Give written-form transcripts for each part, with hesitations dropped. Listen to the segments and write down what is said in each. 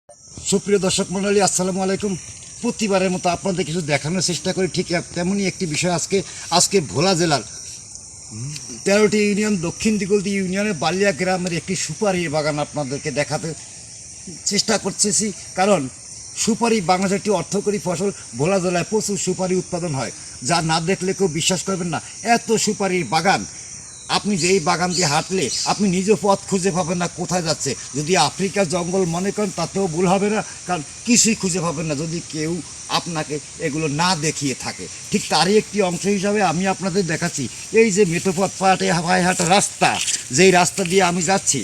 সুপ্রিয় দর্শক মণ্ডলী, আসসালামু আলাইকুম। প্রতিবারের মতো আপনাদের কিছু দেখানোর চেষ্টা করি, ঠিক তেমনই একটি বিষয় আজকে ভোলা জেলার 13টি ইউনিয়ন দক্ষিণ দিগলদি ইউনিয়নের বালিয়া গ্রামের একটি সুপারি বাগান আপনাদেরকে দেখাতে চেষ্টা করতেছি। কারণ সুপারি বাংলাদেশের একটি অর্থকরী ফসল। ভোলা জেলায় প্রচুর সুপারি উৎপাদন হয়, যা না দেখলে কেউ বিশ্বাস করবেন না। এত সুপারির বাগান, আপনি যেই বাগান দিয়ে হাঁটলে আপনি নিজে পথ খুঁজে পাবেন না কোথায় যাচ্ছে। যদি আফ্রিকার জঙ্গল মনে করেন তাতেও ভুল হবে না, কারণ কিছুই খুঁজে পাবেন না যদি কেউ আপনাকে এগুলো না দেখিয়ে থাকে। ঠিক তারই একটি অংশ হিসাবে আমি আপনাদের দেখাচ্ছি এই যে মেঠোপথ পাহাড় রাস্তা, যেই রাস্তা দিয়ে আমি যাচ্ছি,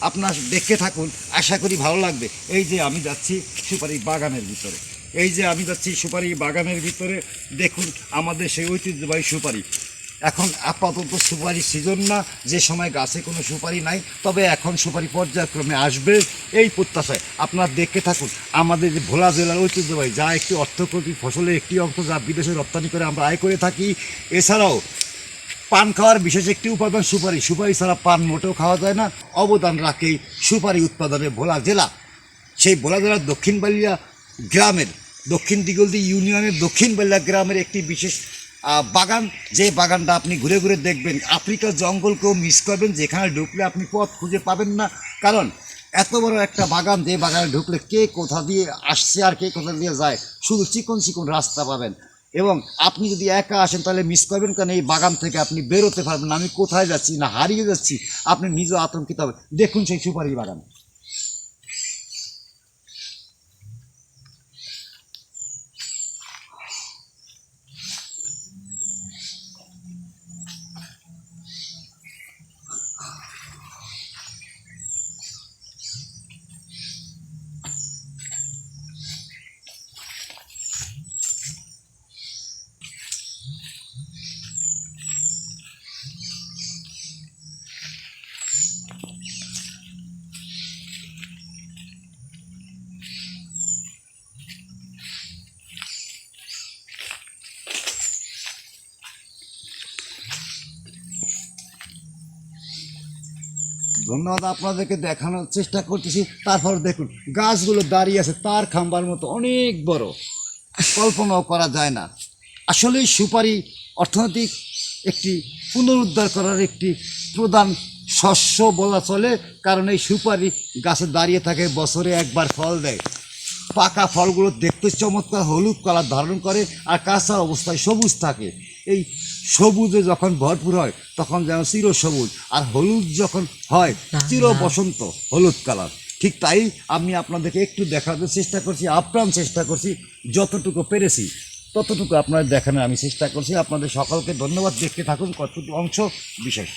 আপনার দেখতে থাকুন, আশা করি ভালো লাগবে। এই যে আমি যাচ্ছি সুপারি বাগানের ভিতরে, সুপারি বাগানের ভিতরে দেখুন আমাদের সেই ঐতিহ্যবাহী সুপারি। এখন আপাতত সুপারি সিজন না, যে সময় গাছে কোনো সুপারি নাই, তবে এখন সুপারি পর্যায়ক্রমে আসবে এই প্রত্যাশায় আপনারা দেখতে থাকুন। আমাদের যে ভোলা জেলার ঐতিহ্যবাহী, যা একটি অর্থকরী ফসলের একটি অংশ, যা বিদেশে রপ্তানি করে আমরা আয় করে থাকি। এছাড়াও পান খাওয়ার বিশেষ একটি উপাদান সুপারি ছাড়া পান মোটেও খাওয়া যায় না। অবদান রাখে সুপারি উৎপাদনে ভোলা জেলা। সেই ভোলা জেলার দক্ষিণ বালিয়া গ্রামের, দক্ষিণ দিগলদি ইউনিয়নের দক্ষিণ বালিয়া গ্রামের একটি বিশেষ বাগান, যে বাগানটা আপনি ঘুরে ঘুরে দেখবেন। আফ্রিকার জঙ্গলকেও মিস করবেন, যেখানে ঢুকলে আপনি পথ খুঁজে পাবেন না। কারণ এত বড় একটা বাগান, যে বাগানে ঢুকলে কে কোথা দিয়ে আসছে আর কে কোথা দিয়ে যায়, শুধু চিকন চিকন রাস্তা পাবেন। এবং আপনি যদি একা আসেন তাহলে মিস করবেন, কারণ এই বাগান থেকে আপনি বেরোতে পারবেন না। আমি কোথায় যাচ্ছি না হারিয়ে যাচ্ছি, আপনি নিজেও আতঙ্কিত হবেন। দেখুন সেই সুপারি বাগান। ধন্যবাদ, আপনাদেরকে দেখানোর চেষ্টা করতেছি। তারপর দেখুন গাছগুলো দাঁড়িয়ে আছে তার খাম্বার মতো, অনেক বড়, কল্পনাও করা যায় না। আসলে সুপারি অর্থনৈতিক একটি পুনরুদ্ধার করার একটি প্রধান শস্য বলা চলে, কারণ এই সুপারি গাছে দাঁড়িয়ে থাকে, বছরে একবার ফল দেয়। পাকা ফলগুলো দেখতে চমৎকার হলুদ কালার ধারণ করে, আর কাঁচা অবস্থায় সবুজ থাকে। এই সবুজে যখন ভরপুর হয় তখন যেন চির সবুজ, আর হলুদ যখন হয় চির বসন্ত হলুদ কালার। ঠিক তাই আমি আপনাদেরকে একটু দেখাতে চেষ্টা করছি, আপ্রাণ চেষ্টা করছি, যতটুকু পেরেছি ততটুকু আপনাদের দেখানোর আমি চেষ্টা করছি। আপনাদের সকলকে ধন্যবাদ। দেখতে থাকুন কতটুকু অংশ বিশেষ।